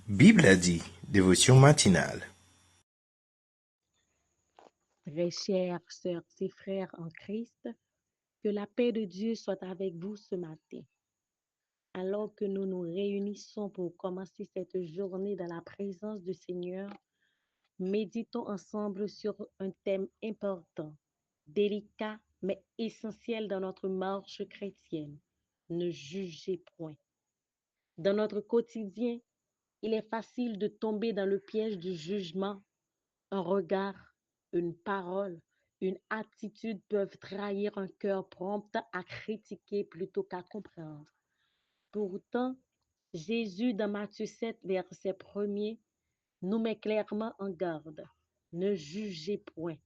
Bible a dit, dévotion matinale. Très chères sœurs et frères en Christ, que la paix de Dieu soit avec vous ce matin. Alors que nous nous réunissons pour commencer cette journée dans la présence du Seigneur, méditons ensemble sur un thème important, délicat mais essentiel dans notre marche chrétienne. Ne jugez point. Dans notre quotidien, il est facile de tomber dans le piège du jugement. Un regard, une parole, une attitude peuvent trahir un cœur prompt à critiquer plutôt qu'à comprendre. Pourtant, Jésus, dans Matthieu 7, verset 1er, nous met clairement en garde. Ne jugez point,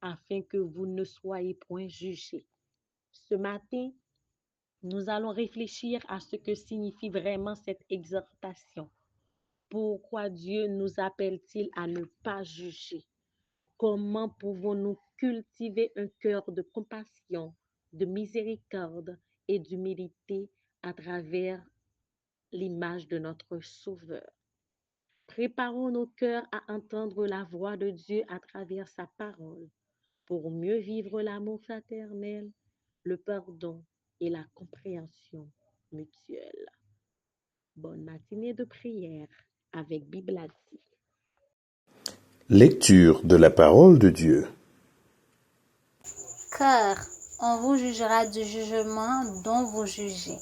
afin que vous ne soyez point jugés. Ce matin, nous allons réfléchir à ce que signifie vraiment cette exhortation. Pourquoi Dieu nous appelle-t-il à ne pas juger? Comment pouvons-nous cultiver un cœur de compassion, de miséricorde et d'humilité à travers l'image de notre Sauveur? Préparons nos cœurs à entendre la voix de Dieu à travers sa parole pour mieux vivre l'amour fraternel, le pardon et la compréhension mutuelle. Bonne matinée de prière avec Bible à dit. Lecture de la parole de Dieu. Car on vous jugera du jugement dont vous jugez,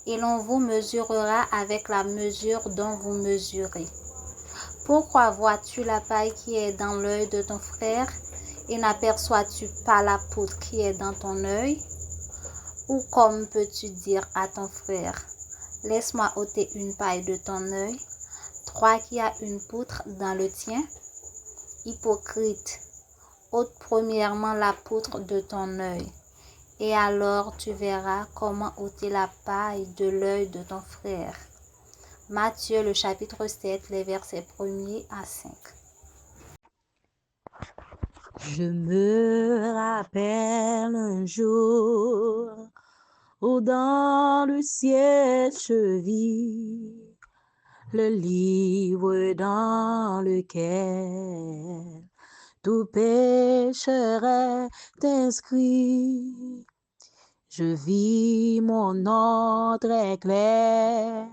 et l'on vous mesurera avec la mesure dont vous mesurez. Pourquoi vois-tu la paille qui est dans l'œil de ton frère, et n'aperçois-tu pas la poutre qui est dans ton œil? Ou comme peux-tu dire à ton frère, laisse-moi ôter une paille de ton œil, toi qui as une poutre dans le tien? Hypocrite, ôte premièrement la poutre de ton œil, et alors tu verras comment ôter la paille de l'œil de ton frère. Matthieu, le chapitre 7, les versets 1er à 5. Je me rappelle un jour où dans le ciel je vis le livre dans lequel tout pécheur est inscrit. Je vis mon nom très clair.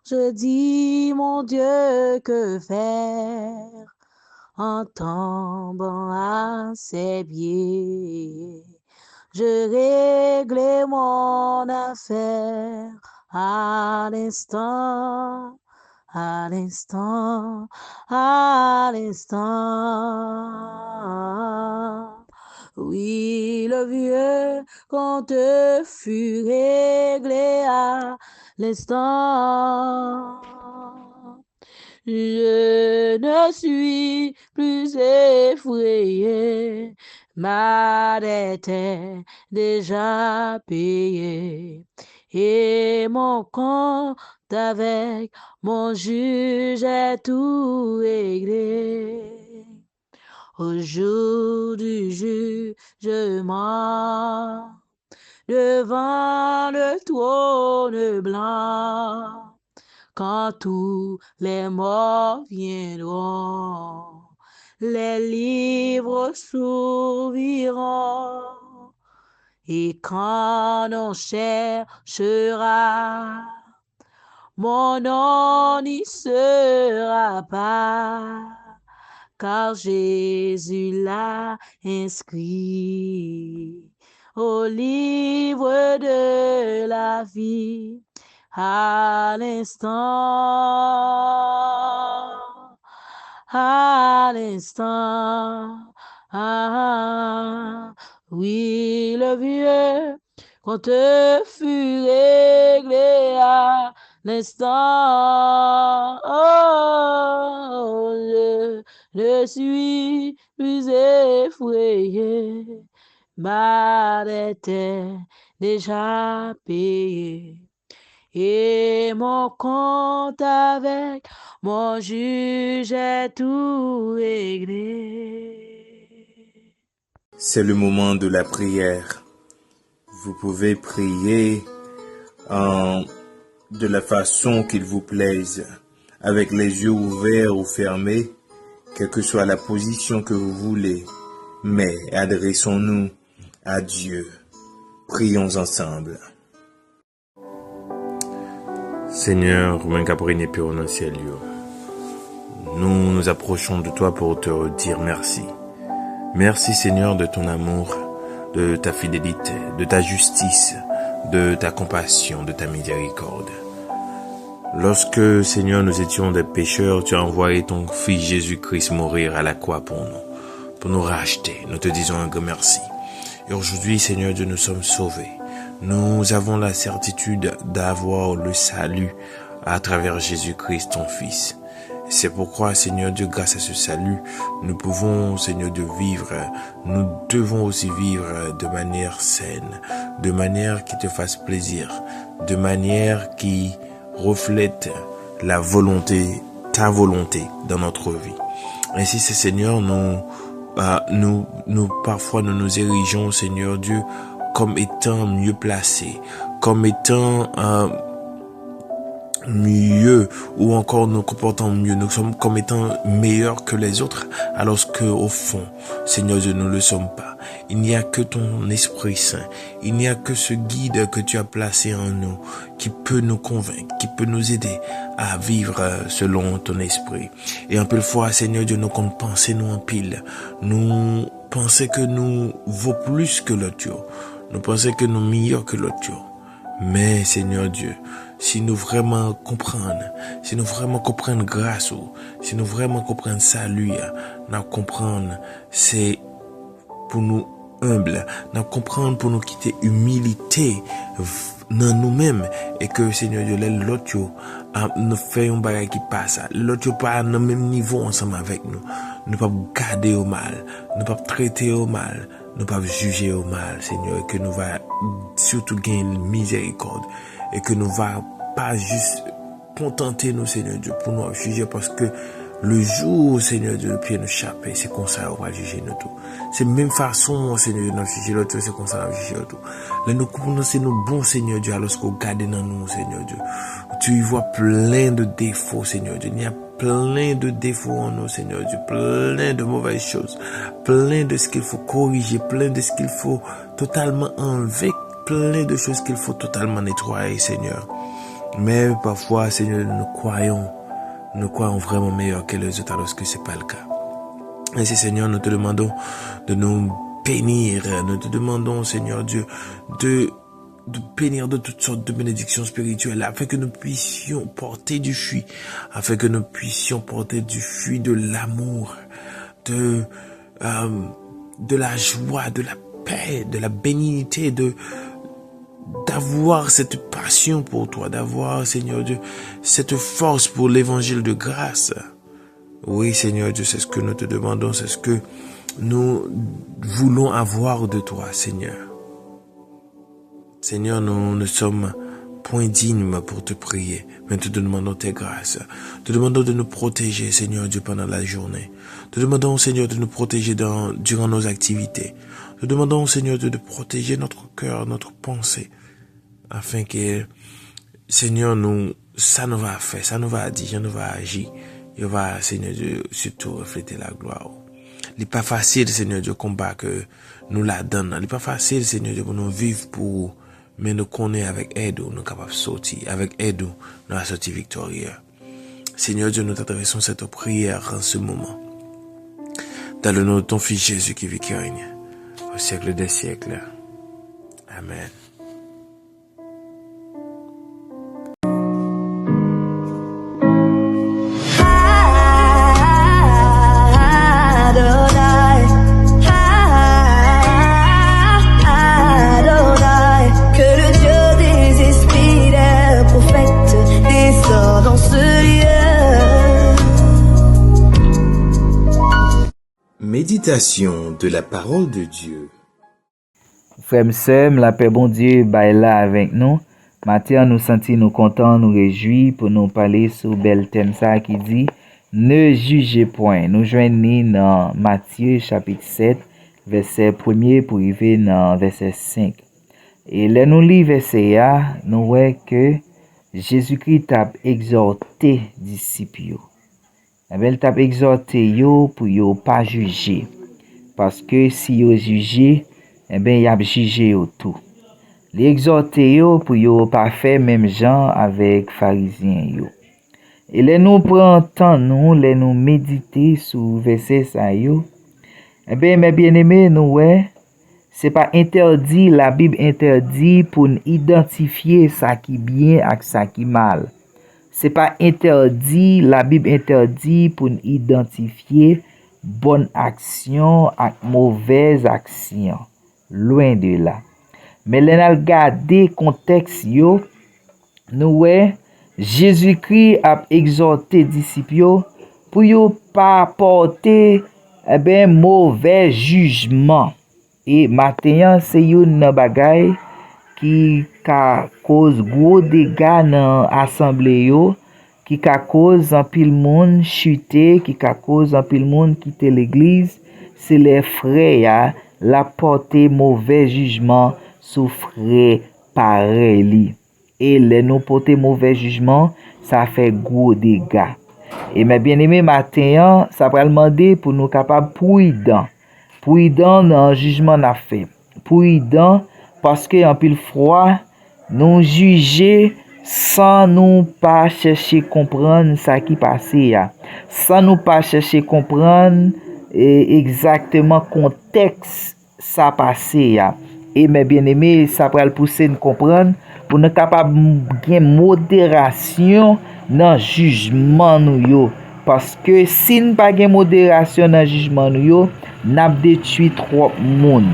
Je dis, mon Dieu, que faire en tombant à ses pieds? Je réglais mon affaire à l'instant, à l'instant, à l'instant. Oui, le vieux compte fut réglé à l'instant. Je ne suis plus effrayé, ma dette est déjà payée, et mon compte avec mon juge est tout réglé. Au jour du jugement, devant le trône blanc, quand tous les morts viendront, les livres s'ouvriront, et quand on cherchera, mon nom n'y sera pas, car Jésus l'a inscrit au livre de la vie. À l'instant, à l'instant, ah, oui, le vieux compte fut réglé à l'instant. Oh, je ne suis plus effrayé, ma dette est déjà payée, et mon compte avec mon juge est tout réglé. C'est le moment de la prière. Vous pouvez prier de la façon qu'il vous plaise, avec les yeux ouverts ou fermés, quelle que soit la position que vous voulez, mais adressons-nous à Dieu. Prions ensemble. Seigneur, nous nous approchons de toi pour te dire merci. Merci Seigneur de ton amour, de ta fidélité, de ta justice, de ta compassion, de ta miséricorde. Lorsque, Seigneur, nous étions des pécheurs, tu as envoyé ton Fils Jésus-Christ mourir à la croix pour nous racheter. Nous te disons un grand merci. Et aujourd'hui, Seigneur Dieu, nous sommes sauvés. Nous avons la certitude d'avoir le salut à travers Jésus-Christ, ton Fils. C'est pourquoi, Seigneur Dieu, grâce à ce salut, nous pouvons, Seigneur Dieu, vivre. Nous devons aussi vivre de manière saine, de manière qui te fasse plaisir, de manière qui reflète la volonté, ta volonté dans notre vie. Ainsi, Seigneur, parfois nous nous érigeons, Seigneur Dieu, comme étant mieux placés, comme étant mieux, ou encore nous comportons mieux, nous sommes comme étant meilleurs que les autres, alors que au fond, Seigneur Dieu, nous ne le sommes pas. Il n'y a que ton Esprit Saint, il n'y a que ce guide que tu as placé en nous, qui peut nous convaincre, qui peut nous aider à vivre selon ton esprit. Et un peu de fois, Seigneur Dieu, nous comptons penser nous en pile, nous penser que nous vaut plus que l'autre, nous penser que nous meilleurs que l'autre. Mais Seigneur Dieu, si nous vraiment comprenons grâce, si nous vraiment comprenons salut, nous comprenons, c'est pour nous humbles, nous comprenons pour nous quitter humilité dans nous-mêmes, et que Seigneur Dieu, l'autre nous fait un bagage qui passe, l'autre pas dans le même niveau ensemble avec nous. Nous pas garder au mal, nous pas traiter au mal, nous pas juger au mal, Seigneur, et que nous va surtout gagner miséricorde, et que nous va pas juste contenter nous, Seigneur Dieu, pour nous juger, parce que le jour, Seigneur Dieu, le pied nous chape, c'est comme ça on va juger nous tout. C'est même façon, Seigneur Dieu, nous juger l'autre, c'est comme ça on va juger tout. Là, nous connaissons nos bons, Seigneur Dieu, alors qu'on garde dans nous, Seigneur Dieu. Tu y vois plein de défauts, Seigneur Dieu. Il y a plein de défauts en nous, Seigneur Dieu. Plein de mauvaises choses. Plein de ce qu'il faut corriger. Plein de ce qu'il faut totalement enlever. Plein de choses qu'il faut totalement nettoyer, Seigneur. Mais parfois, Seigneur, nous croyons vraiment meilleurs que les autres, alors que c'est pas le cas. Ainsi, Seigneur, nous te demandons de nous bénir. Nous te demandons, Seigneur Dieu, de bénir de toutes sortes de bénédictions spirituelles, afin que nous puissions porter du fruit, de l'amour, de la joie, de la paix, de la bénignité, d'avoir cette passion pour toi, d'avoir, Seigneur Dieu, cette force pour l'évangile de grâce. Oui, Seigneur Dieu, c'est ce que nous te demandons, c'est ce que nous voulons avoir de toi, Seigneur. Seigneur, nous ne sommes point dignes pour te prier, mais te demandons tes grâces. Te demandons de nous protéger, Seigneur Dieu, pendant la journée. Te demandons, Seigneur, de nous protéger durant nos activités. Te demandons, Seigneur, de protéger notre cœur, notre pensée, afin que, Seigneur, ça nous va faire, ça nous va dire, ça nous va agir. Il va, Seigneur Dieu, surtout refléter la gloire. Il n'est pas facile, Seigneur Dieu, combat que nous la donnons. Il n'est pas facile, Seigneur Dieu, pour nous vivre pour, mais nous connaissons avec aide, nous sommes capables de sortir. Avec aide, nous allons sortir victorieux. Seigneur Dieu, nous t'adressons cette prière en ce moment. Dans le nom de ton Fils Jésus qui vit, qui règne au siècle des siècles. Amen. Méditation de la parole de Dieu. Frères et sœurs, la paix bon Dieu est là avec nous. Matin, nous sentons nous contents, nous réjouis pour nous parler sur bel thème ça qui dit ne jugez point. Nous joignons dans Matthieu chapitre 7, verset 1er pour arriver dans verset 5. Et là nous lisons verset A, nous voyons que Jésus-Christ t'a exhorté disciples. Eh bien, il t'a exhorté yo pour yo pas juger. Parce que si yo jugé, eh bien, il a jugé yo tout. Il exhorté yo pour yo pas faire même gens avec pharisiens yo. Et les nous prend temps nous, les nous méditer sur verset ça yo. Eh bien, mes bien-aimés, nous ouais, c'est pas interdit, la Bible interdit pour nous identifier ça qui bien avec ça qui mal. C'est pas interdit, la Bible interdit pour nous identifier bonne action ak mauvaise action. Loin de là. Mais l'on a regardé contexte yo, nous ouais, Jésus-Christ a exhorté disciples yo pour yo pas porter mauvais jugement. Et maintenant c'est une bagay qui ka cause gros dégâts dans assemblée yo, qui ka cause en pile monde chuter, qui ka cause en pile monde quitter l'église, c'est les frères la porter mauvais jugement sous frère pareil. Et les nous porter mauvais jugement, ça fait gros dégâts. Et mes bien-aimés matin, ça va demander pour nous capables prudents dans le jugement n'a fait. Prudent parce que en pile fois, nous juger sans nous pas chercher comprendre ça qui passé ya. Sans nous pas chercher comprendre exactement contexte ça passé ya. Et mes bien-aimés, ça va le pousser nous comprendre pour nous capable de modération dans jugement nous yo. Parce que si nous pas de modération dans jugement nous yo, n'a détruit trop monde.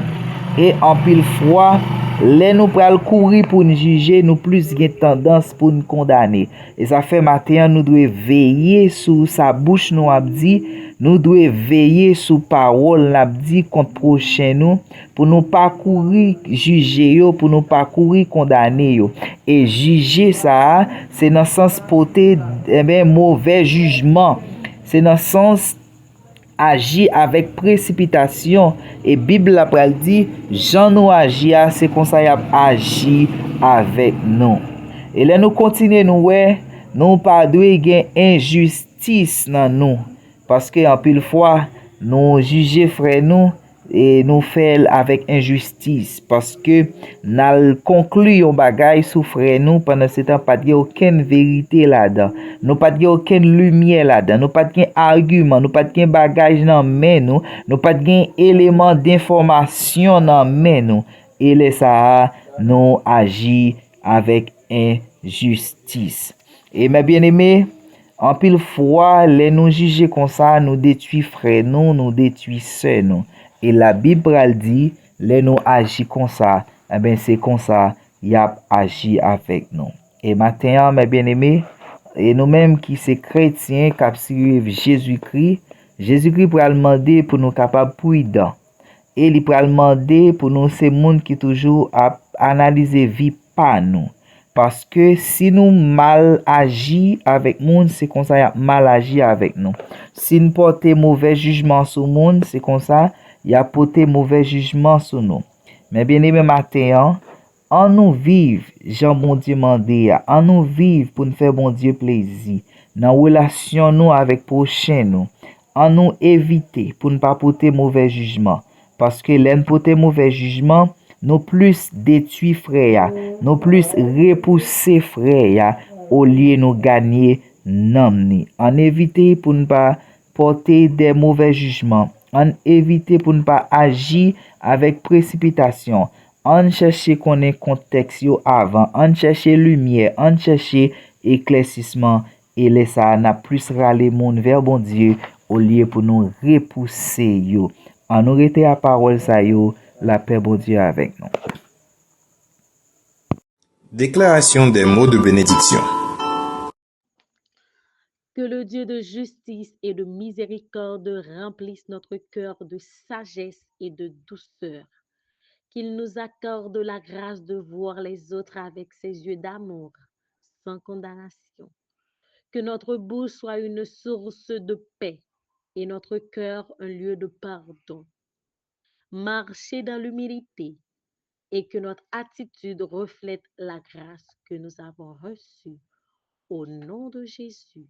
Et en pile fois, les nous pral courir pour nous juger, nous plus gen tendance pour nous condamner. Et ça fait matin, nous devons veiller sur sa bouche nous a dit, nous devons veiller sur parole n'a dit contre prochain nous pour nous pas courir juger yo, pour nous pas courir condamner yo. Et juger ça, c'est dans le sens porter mauvais jugement. C'est dans le sens agir avec précipitation. Et Bible a dit, Jean nous agit, c'est comme ça y a agi avec nous. Et là nous continuons nous ouais, nous pas doué gain injustice dans nous parce que en pile fois nous juger frère nous et nous fait avec injustice parce que nous conclut un bagage sous frère nous pendant ce temps pas de aucune vérité là-dedans, nous pas de aucune lumière là-dedans, nous pas de argument, nous pas de bagage dans main nous pas de élément d'information dans main nous et les ça nous agit avec injustice. Et mes bien-aimés, en pile fois, les nous juger comme ça, nous détruit frère nous détruit sœur nous. Et la Bible dit, les nous agit comme ça, eh bien c'est comme ça, y a agi avec nous. Et maintenant, mes bien-aimés, et nous-mêmes qui sommes chrétiens, qui suivent Jésus-Christ, Jésus-Christ pour demander pour nous capables prudents. Et il pour demander pour nous ces monde qui toujours analyser vie pas nous. Parce que si nous mal agis avec monde, c'est comme ça y a mal agi avec nous. Si nous portons mauvais jugement sur le monde, c'est comme ça y a porté mauvais jugement sur nous. Mais bien aimé matin, en nous vivre, Jean bon Dieu mandé, en nous vivre pour nous faire bon Dieu plaisir. Dans relation nous avec prochain nous, en nous éviter pour ne pas porter mauvais jugement. Parce que l'un porter mauvais jugement, nous plus détruire frère, nous plus repousser frère, au lieu de nous gagner non. En éviter pour ne pas porter des mauvais jugements. En éviter pour ne pas agir avec précipitation. En chercher qu'on ait contexte avant. En chercher lumière. En chercher éclaircissement. Et laisser ça n'a plus râler monde vers bon Dieu au lieu pour nous repousser yo. En nous rete à parole ça yo. La paix, bon Dieu, avec nous. Déclaration des mots de bénédiction. Que le Dieu de justice et de miséricorde remplisse notre cœur de sagesse et de douceur. Qu'il nous accorde la grâce de voir les autres avec ses yeux d'amour, sans condamnation. Que notre bouche soit une source de paix et notre cœur un lieu de pardon. Marcher dans l'humilité et que notre attitude reflète la grâce que nous avons reçue. Au nom de Jésus.